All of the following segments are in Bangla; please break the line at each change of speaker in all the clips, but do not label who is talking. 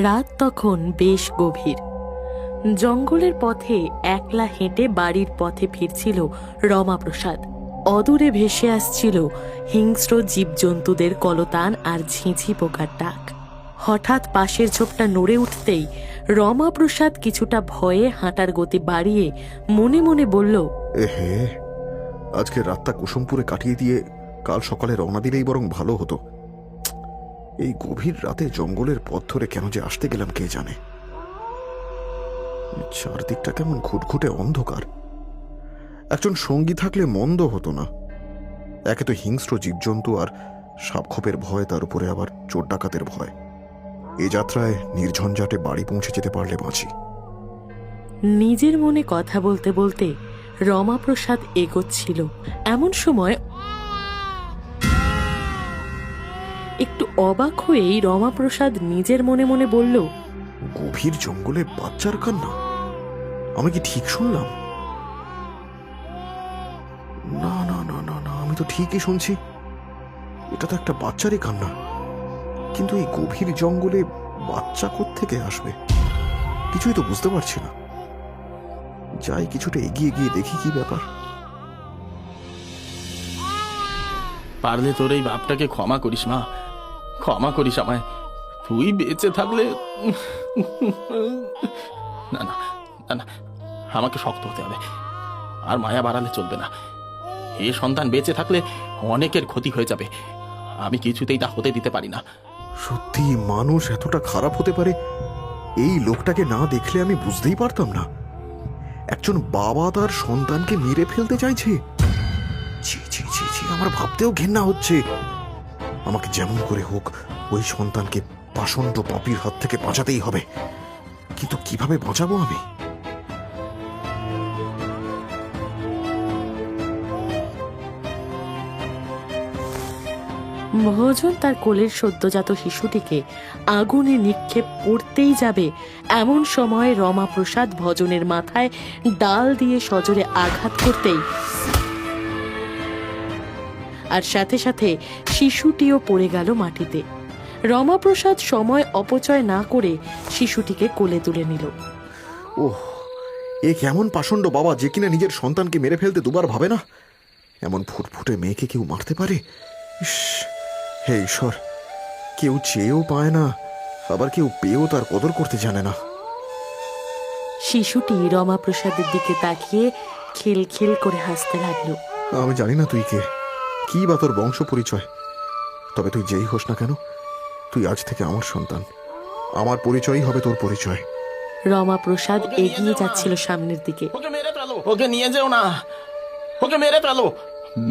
রাত তখন বেশ গভীর। জঙ্গলের পথে একলা হেঁটে বাড়ির পথে ফিরছিল রমাপ্রসাদ। অদূরে ভেসে আসছিল হিংস্র জীবজন্তুদের কলতান আর ঝিঁঝি পোকার ডাক। হঠাৎ পাশের ঝোপটা নড়ে উঠতেই রমাপ্রসাদ কিছুটা ভয়ে হাঁটার গতি বাড়িয়ে মনে মনে বলল,
এহে, আজকে রাতটা কুসুমপুরে কাটিয়ে দিয়ে কাল সকালে রওনা দিলেই বরং ভালো হতো। এই গভীর রাতে জঙ্গলের পথ ধরে কেন যে আসতে গেলাম কে জানে। চারদিকটা কেমন ঘুটঘুটে অন্ধকার। একজন সঙ্গী থাকলে মন্দ হতো না। একে তো হিংস্র জীবজন্তু আর সাপখোপের ভয়, তার উপরে আবার চোর ডাকাতের ভয়। এ যাত্রায় নির্ঝঞ্ঝাটে বাড়ি পৌঁছে যেতে পারলে বাঁচি।
নিজের মনে কথা বলতে বলতে রমাপ্রসাদ এগোচ্ছিল। এমন সময় একটু অবাক হয়েই রমাপ্রসাদ নিজের মনে মনে বলল,
গভীর জঙ্গলে বাচ্চার কান্না? আমি কি ঠিক শুনলাম? না না না না না, আমি তো ঠিকই শুনছি। এটা তো একটা বাচ্চারই কান্না। কিন্তু এই গভীর জঙ্গলে বাচ্চা কোত্থেকে আসবে? কিছুই তো বুঝতে পারছি না। যাই, কিছুটা এগিয়ে গিয়ে দেখি কি ব্যাপার।
পারলে তোর এই বাপটাকে ক্ষমা করিস মা, ক্ষমা করিস আমায়। তুই বেঁচে থাকলে না না না না, আমাকে শক্ত হতে হবে। আর মায়া বাড়ালে চলবে না। এ সন্তান বেঁচে থাকলে অনেকের ক্ষতি হয়ে যাবে। আমি কিছুতেই তা হতে দিতে পারি না।
সত্যি মানুষ এতটা খারাপ হতে পারে, এই লোকটাকে না দেখলে আমি বুঝতেই পারতাম না। একজন বাবা তার সন্তানকে মেরে ফেলতে চাইছে। ছি ছি ছি ছি, আমার ভাবতেও ঘেন্না হচ্ছে। আমাকে যেমন করে হোক ওই সন্তানকে পাষণ্ড পাপীর হাত থেকে বাঁচাতেই হবে। কিন্তু কিভাবে বাঁচাবো আমি?
ভজন তার কোলের সদ্যজাত শিশুটিকে আগুনে নিক্ষেপ করতেই যাবে, এমন সময় রমাপ্রসাদ ভজনের মাথায় ডাল দিয়ে সজোরে আঘাত করতেই আর সাথে সাথে শিশুটিও পড়ে গেল মাটিতে। রমাপ্রসাদ সময় অপচয় না করে শিশুটিকে কোলে তুলে নিল।
ওহ, এ কেমন পাষণ্ড বাবা যে কিনা নিজের সন্তানকে মেরে ফেলতে দুবার ভাবে না। এমন ফুটফুটে মেয়েকে কেউ মারতে পারে? ইস, হে ঈশ্বর, কেউ চেয়েও পায় না, আবার কেউ পেয়েও তার কদর করতে জানে না।
শিশুটি রমাপ্রসাদের দিকে তাকিয়ে খিল খিল করে হাসতে লাগলো।
আমি জানি না তুই কে, কি বা তোর বংশ পরিচয়, তবে তুই যেই হোস না কেন, তুই আজ থেকে আমার সন্তান। আমার পরিচয়ই হবে তোর পরিচয়।
রমাপ্রসাদ এগিয়ে যাচ্ছিল সামনের দিকে।
ওকে মেরে ফেলো, ওকে নিয়ে যেও না। ওকে মেরে ফেলো,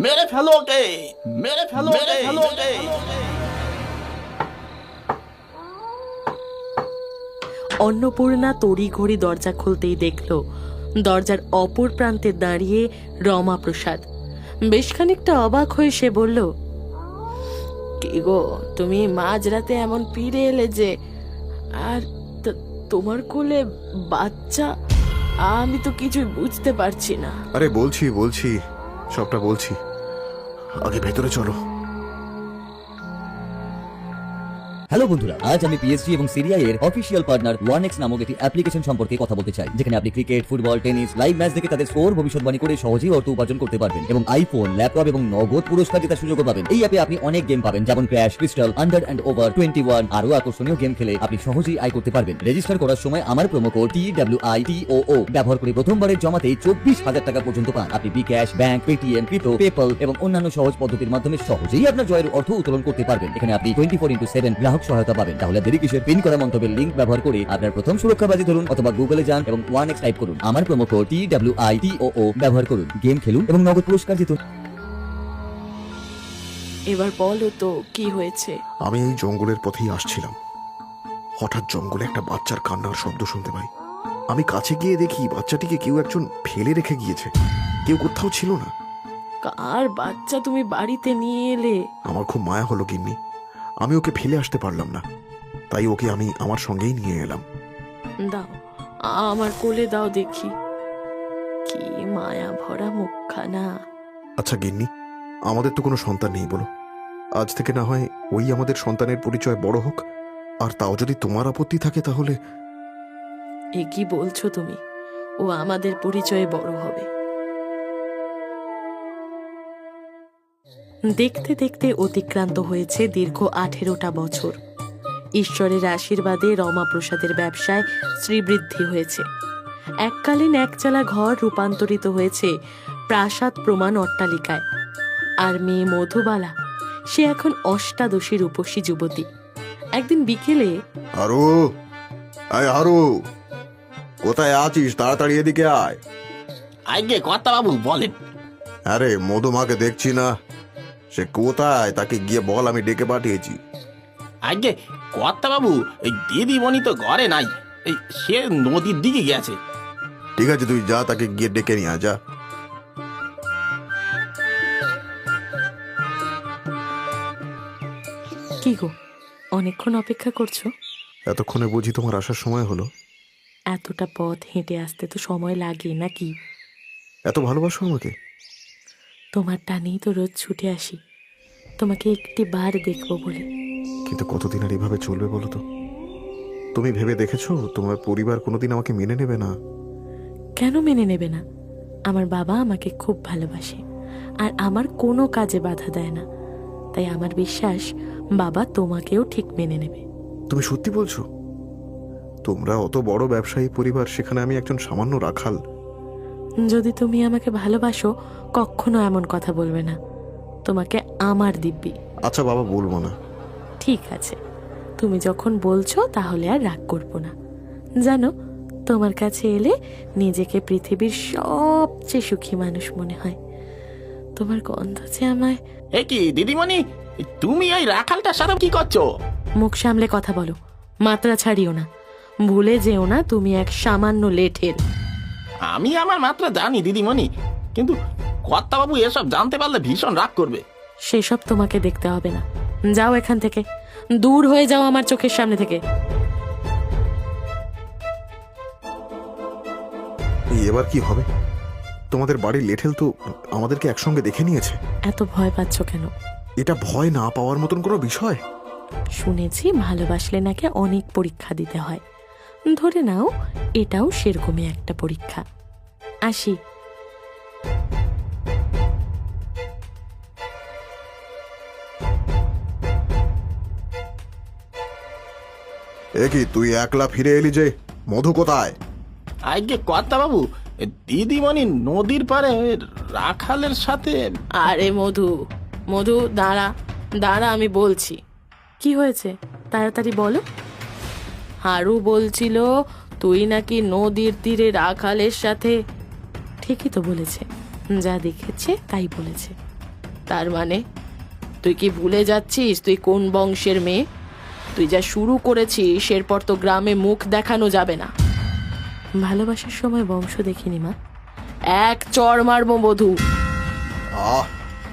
মেরে ফেলো ওকে, মেরে ফেলো, মেরে ফেলো ওকে।
অন্নপূর্ণা তড়িঘড়ি দরজা খুলতেই দেখল দরজার অপর প্রান্তে দাঁড়িয়ে রমাপ্রসাদ। বেশ খানিকটা অবাক হয়ে সে বলল, কি গো, তুমি মাঝরাতে এমন ফিরে এলে যে? আর তোমার কোলে বাচ্চা? আমি তো কিছুই বুঝতে পারছি না।
আরে বলছি বলছি, সবটা বলছি, আগে ভেতরে চলো।
হ্যালো বন্ধুরা, আজ আমি পিএসজি এবং সিরিয়া এর অফিসিয়াল পার্টনার 1x নামক একটি অ্যাপ্লিকেশন সম্পর্কে কথা বলতে চাই, যেখানে আপনি cricket, football, tennis live match দেখে তাদের স্কোর ভবিষ্যৎবাণী করে সহজেই অর্থ উপার্জন করতে পারবেন এবং আইফোন, ল্যাপটপ এবং নগদ পুরস্কার জেতার সুযোগও পাবেন। এই অ্যাপে আপনি অনেক গেম পাবেন, যেমন crash, crystal, under and over 21, আরো আকর্ষণীয় গেম খেলে আপনি সহজেই আয় করতে পারবেন। রেজিস্টার করার সময় আমার প্রোমো কোড TWITOO ব্যবহার করে প্রথমবারের জমাতেই 24,000 টাকা পর্যন্ত পান। আপনি বিকাশ, ব্যাংক, পেটিএম, ক্রিপ্টো, পেপল এবং অন্যান্য সহজ পদ্ধতির মাধ্যমে সহজেই আপনার জয়ের অর্থ উত্তোলন করতে পারবেন। এখানে আপনি 24/7 গ্রাহক সহায়তা পাবেন। তাহলে দেরি কিসের? পিন করা মন্তব্যের লিংক ব্যবহার করে আপনার প্রথম সুরক্ষা বাজি ধরুন, অথবা গুগলে যান এবং 1x টাইপ করুন। আমার প্রোমো কোড TWITOO ব্যবহার করুন, গেম খেলুন এবং নগদ পুরস্কার জিতুন।
এবার বলো তো কি হয়েছে?
আমি এই জঙ্গলের পথেই আসছিলাম। হঠাৎ জঙ্গলে একটা বাচ্চার কান্নার শব্দ শুনতে পাই। আমি কাছে গিয়ে দেখি বাচ্চাটিকে কেউ একজন ফেলে রেখে গিয়েছে, কেউ কোথাও ছিল না।
কার বাচ্চা তুমি বাড়িতে নিয়ে এলে?
আমার খুব মায়া হলো গিন্নি, আমি ওকে ফেলে আসতে পারলাম না, তাই ওকে আমি আমার সঙ্গেই নিয়ে এলাম।
দাও, আমার কোলে দাও দেখি। কি মায়া ভরা মুখখানা।
আচ্ছা গিন্নি, আমাদের তো কোনো সন্তান নেই বলো, আজ থেকে না হয় ওই আমাদের সন্তানের পরিচয় বড় হোক, আর তাও যদি তোমার আপত্তি থাকে তাহলে
এ কি বলছো তুমি? ও আমাদের পরিচয়ে বড় হবে। দেখতে দেখতে অতিক্রান্ত হয়েছে দীর্ঘ 18টা বছর। ঈশ্বরের আশীর্বাদে রমাপ্রসাদের ব্যবসায় শ্রীবৃদ্ধি হয়েছে। এককালীন একচালা ঘর রূপান্তরিত হয়েছে প্রাসাদ প্রমাণ অট্টালিকায়। আর মেয়ে মধুবালা, সে এখন অষ্টাদশী রূপসী যুবতী। একদিন বিকেলে
আরো কোথায় আছিস? তাড়াতাড়ি এদিকে আয়।
আগে কর্তা বাবু বলেন।
আরে মধুমাকে দেখছি না, সে কোথায় তাকে গিয়ে বল আমি ডেকে পাঠিয়েছি।
আগে কর্তা বাবু, এই দিদিমণি তো ঘরে নাই, এই সে নদীর দিকে গেছে।
ঠিক আছে, তুই যা, তাকে গিয়ে ডেকে নিয়ে আয়, যা।
কি গো, অনেকক্ষণ অপেক্ষা করছো?
এতক্ষণে বুঝি তোমার আসার সময় হলো?
এতটা পথ হেঁটে আসতে তো সময় লাগে নাকি?
এত ভালোবাসো আমাকে?
তোমার টানেই তো রোজ ছুটে আসি, তোমাকে একটি বার দেখবো বলে।
কিন্তু কতদিন আর এভাবে চলবে বলো তো? তুমি ভেবে দেখেছো তোমার পরিবার কোনোদিন আমাকে মেনে নেবে না?
কেন মেনে নেবে না? আমার বাবা আমাকে খুব ভালোবাসে, আর আমার কোনো কাজে বাধা দেয় না। তাই আমার বিশ্বাস বাবা তোমাকেও ঠিক মেনে নেবে।
তুমি সত্যি বলছো? তোমরা অত বড় ব্যবসায়ী পরিবার, সেখানে আমি একজন সামান্য রাখাল।
যদি তুমি আমাকে ভালোবাসো, কখনো এমন কথা বলবে না। তোমাকে আমার দিব্যি।
আচ্ছা বাবা, বলবো না।
ঠিক আছে, তুমি যখন বলছো তাহলে আর রাগ করবো না। জানো, তোমার কাছে এলে নিজেকে পৃথিবীর সবচেয়ে সুখী মানুষ মনে হয়। তোমার গন্ধ যে আমায়।
এ কি দিদিমণি, তুমি এই রাখালটার সাথে কি করছো?
মুখ সামলে কথা বলো, মাত্রা ছাড়িও না। ভুলে যেও না তুমি এক সামান্য লেঠের।
আমি আমার মাত্রা জানি দিদিমণি, কিন্তু কর্তা বাবু এসব জানতে পারলে ভীষণ রাগ করবে।
সেসব তোমাকে দেখতে হবে না। যাও এখান থেকে, দূর হয়ে যাও আমার চোখের সামনে থেকে।
এবার কি হবে? তোমাদের বাড়ির লেঠেল তো আমাদেরকে একসঙ্গে দেখে নিয়েছে।
এত ভয় পাচ্ছ কেন?
এটা ভয় না পাওয়ার মতন কোনো বিষয়।
শুনেছি ভালোবাসলে নাকি অনেক পরীক্ষা দিতে হয়। ধরে নাও এটাও সেরকমই একটা পরীক্ষা। আসি।
এ কি, তুই একলা ফিরে এলি যে? মধু কোথায়?
আগে কর্তা বাবু, দিদিমণি নদীর পাড়ে রাখালের সাথে।
আরে মধু, মধু দাঁড়া দাঁড়া, আমি বলছি। কি হয়েছে তাড়াতাড়ি বলো। হারু বলছিল তুই নাকি নদীর তীরে রাখালের সাথে। ঠিকই তো বলেছে, যা দেখেছে তাই বলেছে। তার মানে তুই কি ভুলে যাচ্ছিস তুই কোন বংশের মেয়ে? তুই যা শুরু করেছিস এরপর তো গ্রামে মুখ দেখানো যাবে না। ভালোবাসার সময় বংশ দেখিনি মা। এক চড় মারবো মধু।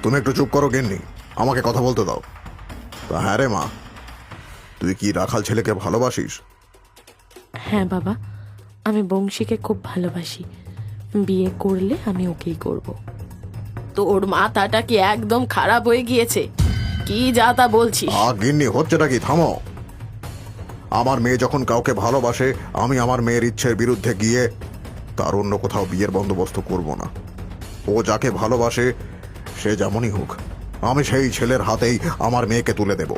তুমি একটু চুপ করো গেন্নি, আমাকে কথা বলতে দাও। তা হ্যাঁ রে মা, তুই কি রাখাল ছেলেকে ভালোবাসিস?
হ্যাঁ বাবা, আমি বংশীকে খুব ভালোবাসি। বিয়ে করলে আমি ওকেই করব। তোর মাথাটা কি একদম খারাপ হয়ে গিয়েছে? কি যা তা বলছিস?
গিন্নি, হচ্ছেটা কি? থামো। আমার মেয়ে যখন কাউকে ভালোবাসে, আমি আমার মেয়ের ইচ্ছের বিরুদ্ধে গিয়ে তার অন্য কোথাও বিয়ের বন্দোবস্ত করব না। ও যাকে ভালোবাসে সে যেমনই হোক, আমি সেই ছেলের হাতেই আমার মেয়েকে তুলে দেব।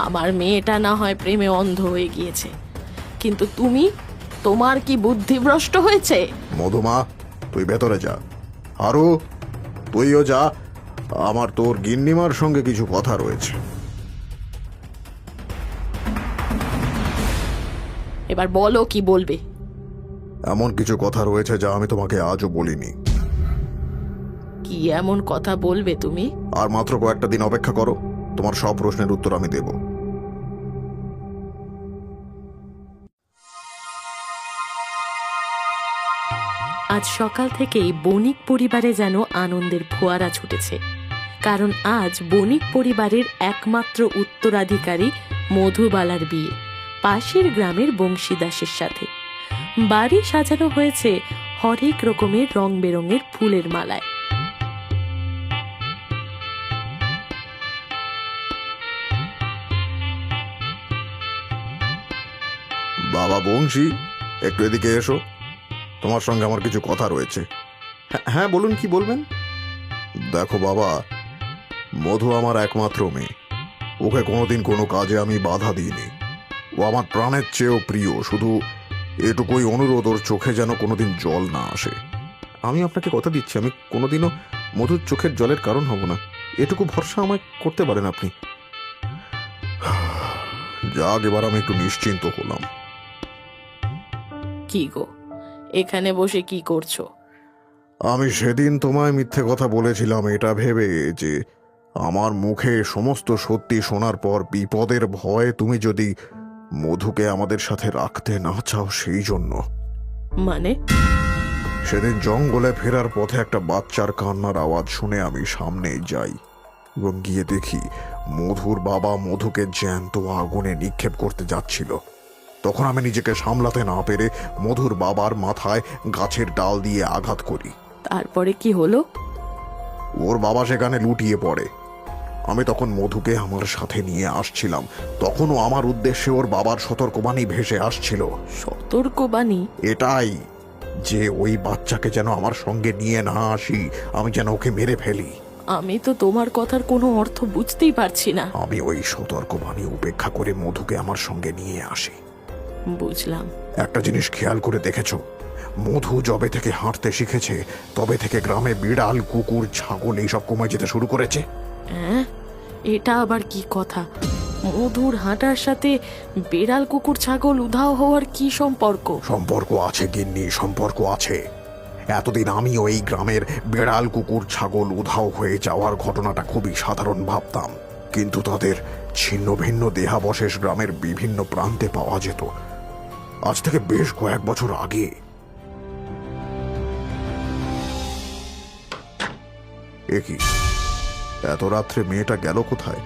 আমার মেয়েটা না হয় প্রেমে অন্ধ হয়ে গিয়েছে, কিন্তু তুমি, তোমার কি বুদ্ধিভ্রষ্ট হয়েছে?
মধুমা, তুই ভেতরে যা। আরো তুইও যা, আমার তোর গিন্নিমার সঙ্গে কিছু কথা রয়েছে।
এবার বলো কি বলবে।
এমন কিছু কথা রয়েছে যা আমি তোমাকে আজও বলিনি।
কি এমন কথা বলবে তুমি?
আর মাত্র কয়েকটা দিন অপেক্ষা করো, তোমার সব প্রশ্নের উত্তর আমি দেব।
আজ সকাল থেকেই বণিক পরিবারে যেন আনন্দের ফোয়ারা ছুটেছে। কারণ আজ বণিক পরিবারের একমাত্র উত্তরাধিকারী মধুবালার বিয়ে পাশের গ্রামের বংশীদাসের সাথে। বাড়ি সাজানো হয়েছে হরেক রকমের রং বেরঙের ফুলের মালায়।
বাবা বংশী, একটু এদিকে এসো, তোমার সঙ্গে আমার কিছু কথা রয়েছে। হ্যাঁ বলুন, কি বলবেন? দেখো বাবা, মধু আমার একমাত্র মেয়ে। ওকে কোনোদিন কোনো কাজে আমি বাধা দিইনি। ও আমার প্রাণের চেয়েও প্রিয়। শুধু এটুকুই অনুরোধ, ওর চোখে যেন কোনোদিন জল না আসে। আমি আপনাকে কথা দিচ্ছি, আমি কোনোদিনও মধুর চোখের জলের কারণ হব না। এটুকু ভরসা আমায় করতে পারেন আপনি। যাক, এবার আমি একটু নিশ্চিন্ত হলাম।
কি গো, এখানে বসে কি করছো?
আমি সেদিন তোমায় মিথ্যে কথা বলেছিলাম এটা ভেবে যে আমার মুখে সমস্ত সত্যি শোনার পর বিপদের ভয়ে তুমি যদি মধুকে আমাদের সাথে রাখতে না চাও, সেই জন্য।
মানে?
সেদিন জঙ্গলে ফেরার পথে একটা বাচ্চার কান্নার আওয়াজ শুনে আমি সামনে যাই এবং গিয়ে দেখি মধুর বাবা মধুকে জ্যান্ত আগুনে নিক্ষেপ করতে যাচ্ছিল। তখন আমি নিজেকে সামলাতে না পেরে মধুর বাবার মাথায় গাছের ডাল দিয়ে আঘাত করি।
তারপরে কি হলো?
ওর বাবা সেখানে লুটিয়ে পড়ে। আমি তখন মধুকে আমার সাথে নিয়ে আসছিলাম। তখনও আমার উদ্দেশ্যে ওর বাবার সতর্কবাণী ভেসে আসছিল।
সতর্কবাণী?
এটাই যে ওই বাচ্চাকে যেন আমার সঙ্গে নিয়ে না আসি, আমি যেন ওকে মেরে ফেলি।
আমি তো তোমার কথার কোনো অর্থ বুঝতেই পারছি না।
আমি ওই সতর্কবাণী উপেক্ষা করে মধুকে আমার সঙ্গে নিয়ে আসি।
বুঝলাম।
একটা জিনিস খেয়াল করে দেখেছো, মধু যবে থেকে হাঁটতে শিখেছে তবে থেকে গ্রামে বিড়াল, কুকুর, ছাগল এইসব কমে যেতে শুরু করেছে।
হ্যাঁ, এটা আবার কি কথা? মধুর হাঁটার সাথে বেড়াল, কুকুর, ছাগল উধাও হওয়ার কি সম্পর্ক?
সম্পর্ক আছে গিন্নি, সম্পর্ক আছে। এতদিন আমিও এই গ্রামের বেড়াল, কুকুর, ছাগল উধাও হয়ে যাওয়ার ঘটনাটা খুবই সাধারণ ভাবতাম, কিন্তু তাদের ছিন্ন ভিন্ন দেহাবশেষ গ্রামের বিভিন্ন প্রান্তে পাওয়া যেত আজ থেকে বেশ কয়েক বছর আগে। এ কি, এত রাত্রে মেয়েটা গেল কোথায়?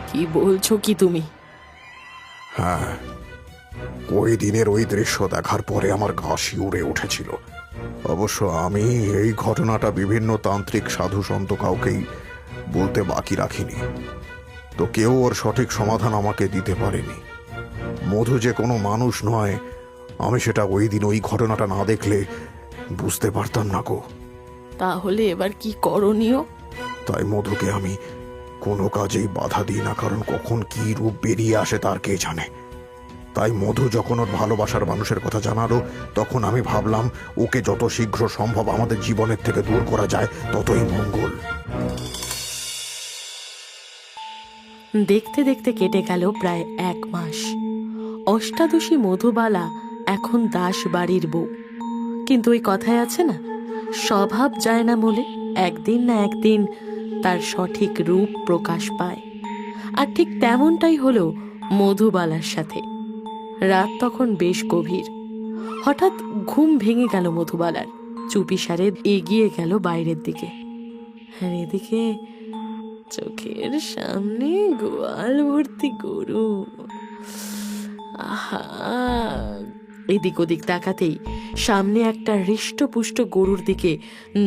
কি বলছো কি তুমি?
হ্যাঁ, ওই দিনের ওই দৃশ্য দেখার পরে আমার গা শিউরে উঠেছিল। অবশ্য আমি এই ঘটনাটা বিভিন্ন তান্ত্রিক, সাধু, সন্ত কাউকেই বলতে বাকি রাখিনি, তো কেউ ওর সঠিক সমাধান আমাকে দিতে পারেনি। মধু যে কোনো মানুষ নয়, আমি সেটা ওই দিন ওই ঘটনাটা না দেখলে বুঝতে পারতাম না গো।
তাহলে এবার কি করণীয়?
তাই মধুকে আমি কোনো কাজেই বাধা দিই না, কারণ কখন কি রূপ বেরিয়ে আসে তার কে জানে। তাই মধু যখন ওর ভালোবাসার মানুষের কথা জানালো, তখন আমি ভাবলাম ওকে যত শীঘ্র সম্ভব আমাদের জীবনের থেকে দূর করা যায় ততই মঙ্গল।
দেখতে দেখতে কেটে গেল প্রায় 1 মাস। অষ্টাদশী মধুবালা এখন দাস বাড়ির বউ। কিন্তু ওই কথায় আছে না, স্বভাব যায় না মূলে, একদিন না একদিন তার সঠিক রূপ প্রকাশ পায়। আর ঠিক তেমনটাই হলো মধুবালার সাথে। রাত তখন বেশ গভীর। হঠাৎ ঘুম ভেঙে গেল মধুবালার। চুপিসারে এগিয়ে গেল বাইরের দিকে। আর এদিকে চোখের সামনে গোয়াল ভর্তি গরু। আহা! এদিক ওদিক তাকাতেই সামনে একটা হৃষ্টপুষ্ট গরুর দিকে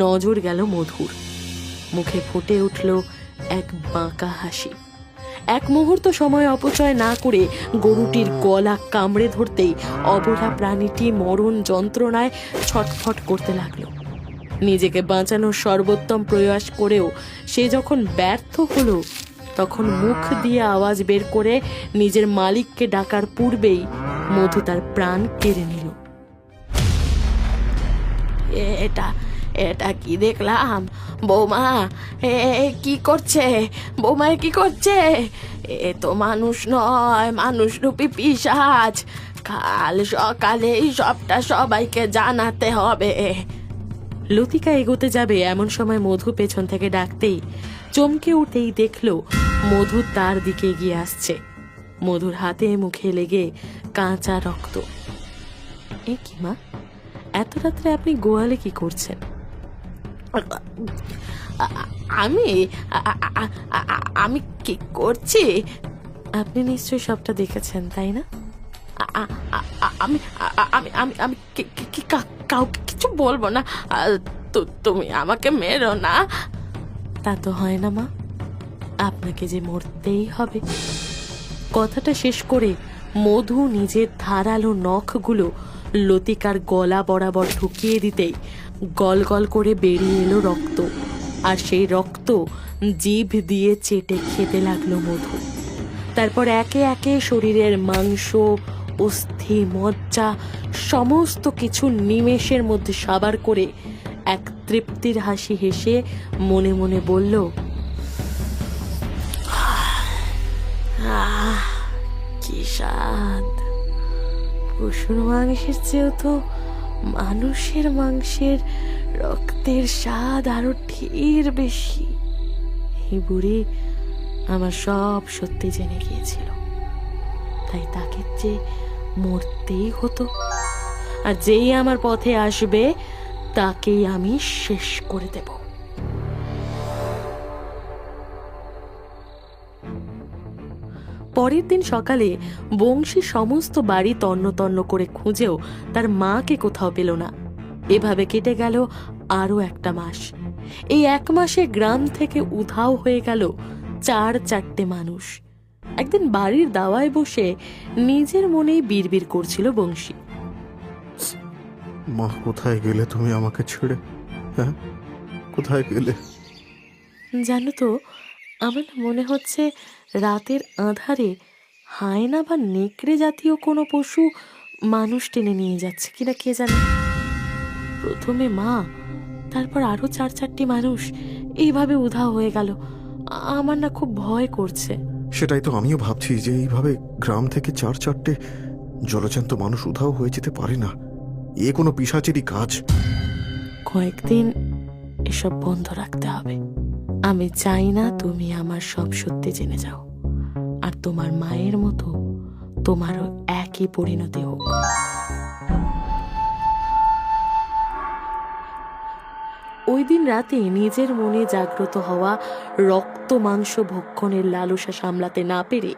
নজর গেল মধুর। মুখে ফুটে উঠল এক বাঁকা হাসি। এক মুহূর্ত সময় অপচয় না করে গরুটির গলা কামড়ে ধরতেই অবলা প্রাণীটি মরণ যন্ত্রণায় ছটফট করতে লাগলো। নিজেকে বাঁচানোর সর্বোত্তম প্রয়াস করেও সে যখন ব্যর্থ হলো, তখন মুখ দিয়ে আওয়াজ বের করে নিজের মালিককে ডাকার পূর্বেই মধু তার প্রাণ কেড়ে নিল। এটা এটা কি দেখলাম? বৌমা, কি করছে? বৌমা কি করছে? এ তো মানুষ নয়, মানুষরূপী পিশাচ। কাল সকালেই সবটা সবাইকে জানাতে হবে। লতিকা এগোতে যাবে এমন সময় মধু পেছন থেকে ডাকতেই চমকে উঠেই দেখলো মধু তার দিকে এগিয়ে আসছে। মধুর হাতে মুখে লেগে কাঁচা রক্ত। এ কি মা, এত রাত্রে আপনি গোয়ালে কি করছেন? আমি আমি কি করছি? আপনি নিশ্চয়ই সবটা দেখেছেন, তাই না? আমি আমি আমি আমি কাউকে কিছু বলবো না। তুমি আমাকে মেরো না। তা তো হয় না মা, আপনাকে যে মরতেই হবে। কথাটা শেষ করে মধু নিজের ধারালো নখগুলো লতিকার গলা বরাবর ঢুকিয়ে দিতেই গল গল করে বেরিয়ে এলো রক্ত, আর সেই রক্ত জিভ দিয়ে চেটে খেতে লাগলো মধু। তারপর একে একে শরীরের মাংস, অস্থি, মজ্জা সমস্ত কিছু নিমেষের মধ্যে সাবার করে এক তৃপ্তির হাসি হেসে মনে মনে বলল, কি স্বাদ! পশুর মাংসের চেয়েও তো মানুষের মাংসের রক্তের স্বাদ আরো ঢের বেশি। এই বুড়ি আমার সব সত্যি জেনে গিয়েছিল, তাই তাকে যে মরতেই হতো, আর যেই আমার পথে আসবে তাকেই আমি শেষ করে দেব। পরের দিন সকালে বংশী সমস্ত বাড়ি তন্ন তন্ন করে খুঁজেও তার মাকে কোথাও পেল না। এভাবে কেটে গেল আরো একটা মাস। এই এক মাসে গ্রাম থেকে উধাও হয়ে গেল 4-4টে মানুষ। একদিন বাড়ির দাওয়ায় বসে নিজের মনেই বিড়বিড় করছিল বংশী।
মা, কোথায় গেলে তুমি আমাকে ছেড়ে? হ্যাঁ, কোথায় গেলে?
জানো তো, আমার না মনে হচ্ছে রাতের আঁধারে হায়না বা নেকড়ে জাতীয় কোনো পশু মানুষ টেনে নিয়ে যাচ্ছে কিনা কে জানে। প্রথমে মা, তারপর আরো 4-4টি মানুষ এইভাবে উধাও হয়ে গেল। আমার না খুব ভয় করছে।
সেটাই তো আমিও ভাবছি, যে এইভাবে গ্রাম থেকে 4-4টে জলজ্যান্ত মানুষ উধাও হয়ে যেতে পারে না। এ কোনো পিশাচেরই কাজ।
কয়েকদিন এসব বন্ধ রাখতে হবে। আমি চাই না তুমি আমার সব সত্যি জেনে যাও, আর তোমার মায়ের মতো তোমারও একই পরিণতি হোক। ওই দিন রাতে নিজের মনে জাগ্রত হওয়া রক্ত মাংস ভক্ষণের লালসা সামলাতে না পেরে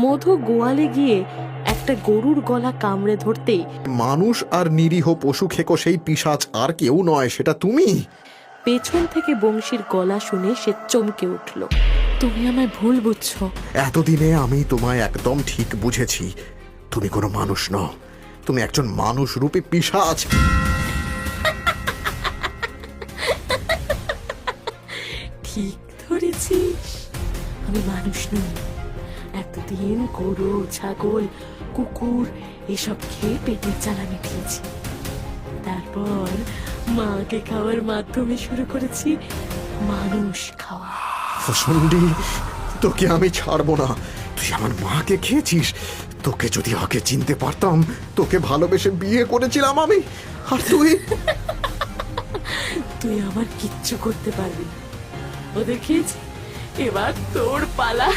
মধু গোয়ালে গিয়ে একটা গরুর গলা কামড়ে ধরতেই
মানুষ আর নিরীহ পশু খেকো সেই পিশাচ আর কেউ নয়, সেটা তুমি।
পেছন থেকে বংশীর গলা শুনে সে চমকে উঠল। তুমি আমায় ভুল বুঝছো।
এতদিনে আমি তোমায় একদম ঠিক বুঝেছি। তুমি কোনো মানুষ নও, তুমি একজন মানুষ রূপী পিশাচ।
ঠিক ধরেছিস, আমি মানুষ নই। এতদিন গরু, ছাগল, কুকুর এসব খেয়ে পেটের জ্বালা মিটিয়েছি। তারপর মাকে খাওয়ার মাধ্যমে শুরু করেছি মানুষ খাওয়া।
ফসন্ডি, তোকে আমি ছাড়বো না। তুই আমার মাকে খেয়েছিস। তোকে যদি আগে চিনতে পারতাম, তোকে ভালোবেসে বিয়ে করেছিলাম আমি। আর
তুই আমার কিচ্ছু করতে পারবি না। ওদের খেয়েছি, এবার তোর পালা।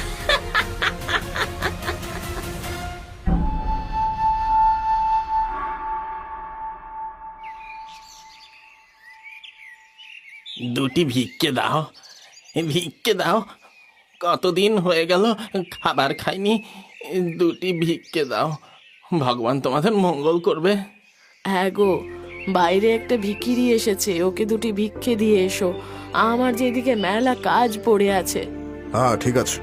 দুটি ভিক্ষে দাও, ভিক্ষে দাও। কতদিন হয়ে গেল খাবার খাইনি, দুটি ভিক্ষে দাও। ভগবান তোমাদের মঙ্গল করবে।
হ্যাঁ গো, বাইরে একটা ভিখিরি এসেছে, ওকে দুটি ভিক্ষে দিয়ে এসো। আমার যেদিকে মেলা কাজ পড়ে আছে।
হ্যাঁ, ঠিক আছে।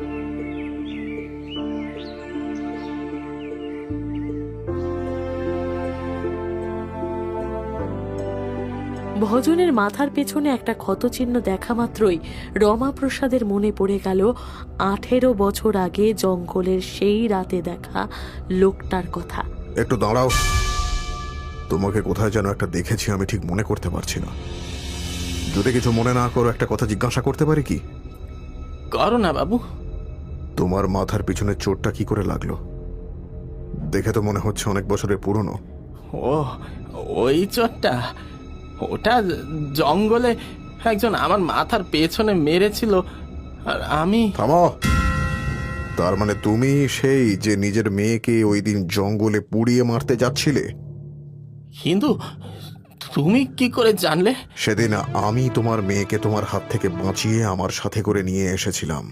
ভজনের মাথার পেছনে একটা ক্ষতচিহ্ন দেখা মাত্রই রমাপ্রসাদের মনে পড়ে গেল 18 বছর আগে জঙ্গলের সেই রাতে দেখা লোকটার কথা।
একটু দাঁড়াও। তোমাকে কোথায় যেন একটা দেখেছি, আমি ঠিক মনে করতে পারছি না। যদি কিছু মনে না করো, একটা কথা জিজ্ঞাসা করতে পারি কি?
করো না বাবু।
তোমার মাথার পিছনে চোটটা কি করে লাগলো? দেখে তো মনে হচ্ছে অনেক বছরের পুরনো।
ও, ওই চোরটা, ওটা জঙ্গলে একজন আমার মাথার পেছনে মেরেছিল, আর আমি।
থামো। তার মানে তুমি সেই যে নিজের মেয়েকে ওই দিন জঙ্গলে পুড়িয়ে মারতে যাচ্ছিলে?
কিন্তু তুমি কি করে জানলে?
সেদিন আমি তোমার মেয়েকে তোমার হাত থেকে বাঁচিয়ে আমার সাথে করে নিয়ে এসেছিলাম।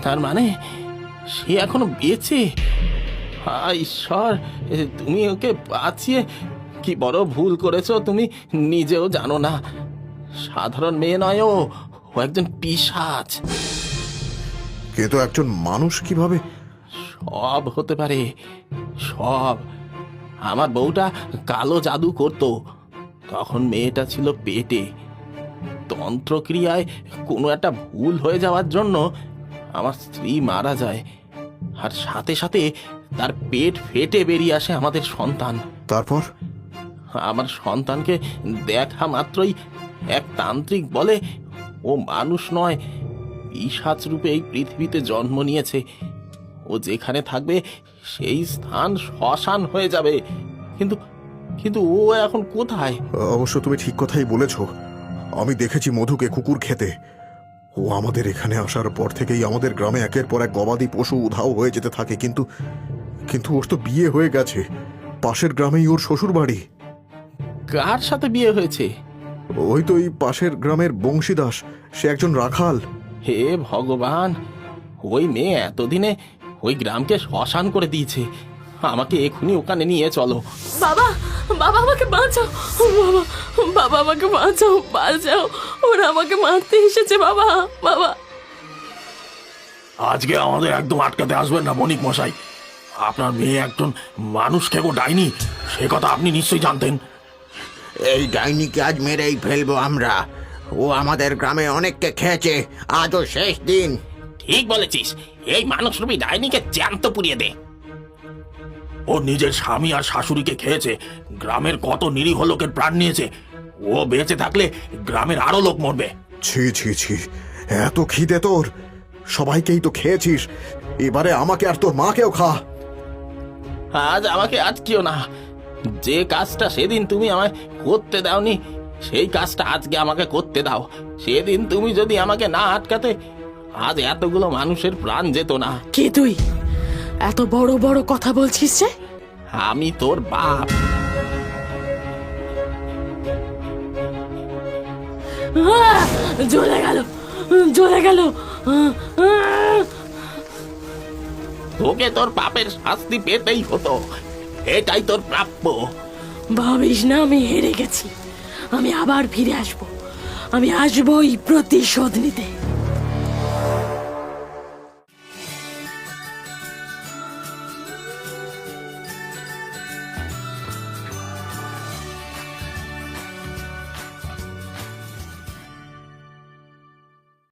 তার মানে সে এখনো বেঁচে? হায় ঈশ্বর, তুমি ওকে বাঁচিয়ে কি বড় ভুল করেছো তুমি নিজেও জানো না। সাধারণ মেয়ে নয়, ও ও একজন পিশাচ।
কিন্তু একজন মানুষ কিভাবে?
সব হতে পারে, সব। আমার বউটা কালো জাদু করত, তখন মেয়েটা ছিল পেটে। তন্ত্রক্রিয়ায় কোনো একটা ভুল হয়ে যাওয়ার জন্য আমার স্ত্রী মারা যায়, আর সাথে সাথে তার পেট ফেটে বেরিয়ে আসে আমাদের সন্তান।
তারপর?
আমার সন্তানকে দেখা মাত্রই এক তান্ত্রিক বলে ও মানুষ নয়, পিশাচ রূপে এই পৃথিবীতে জন্ম নিয়েছে। ও যেখানে থাকবে সেই স্থান শ্মশান হয়ে যাবে। কিন্তু কিন্তু ও এখন কোথায়?
অবশ্য তুমি ঠিক কথাই বলেছ। আমি দেখেছি মধুকে কুকুর খেতে। ও আমাদের এখানে আসার পর থেকেই আমাদের গ্রামে একের পর এক গবাদি পশু উধাও হয়ে যেতে থাকে। কিন্তু কিন্তু ওর তো বিয়ে হয়ে গেছে, পাশের গ্রামেই ওর শ্বশুর বাড়ি।
কার সাথে বিয়ে হয়েছে?
ওই তো এই পাশের গ্রামের বংশীদাস, সে একজন রাখাল।
হে ভগবান, ওই মেয়ে এতদিনে ওই গ্রামকে শ্মশান করে দিয়েছে। আমাকে এখনই ওখানে নিয়ে চলো।
বাবা, বাবা আমাকে বাঁচাও, বাবা, বাবা আমাকে বাঁচাও, বাঁচাও, ওরা আমাকে মারতে এসেছে বাবা, বাবা।
আজকে আমাদের একদম আটকাতে আসবেন না বণিক মশাই। আপনার মেয়ে একজন মানুষ খেকো ডাইনি, সে কথা আপনি নিশ্চয়ই জানতেন।
এই ডাইনিকে আজ মেরেই ফেলবো আমরা। ও আমাদের গ্রামে অনেককে খেয়েছে, আজও শেষ দিন।
ঠিক বলেছিস, এই মানুষরূপী ডাইনিকে জ্যান্ত পুড়িয়ে দে। ও নিজের স্বামী আর শাশুড়িকে খেয়েছে, গ্রামের কত নিরীহ লোকের প্রাণ নিয়েছে। ও বেঁচে থাকলে গ্রামের আরো লোক মরবে।
ছি ছি ছি, এত খিদে তোর? সবাইকেই তো খেয়েছিস, এবারে আমাকে আর তোর মাকেও খা।
আজ আমাকে আজকেও না, যে কাজটা সেদিন তুমি আমায় করতে দাওনি সেই কাজটা আজকে আমাকে করতে দাও। সেদিন তুমি যদি আমাকে না আটকাতে, আজ এতগুলো মানুষের প্রাণ যেত না।
কে তুই? এত বড় বড় কথা বলছিস যে?
আমি তোর বাপ।
জ্বলে গেল, জ্বলে গেল।
তোকে তোর পাপের শাস্তি পেতেই হতো, এটাই তোর প্রাপ্য।
ভাবিস না আমি হেরে গেছি, আমি আবার ফিরে আসবো, আমি আসবোই প্রতিশোধ নিতে।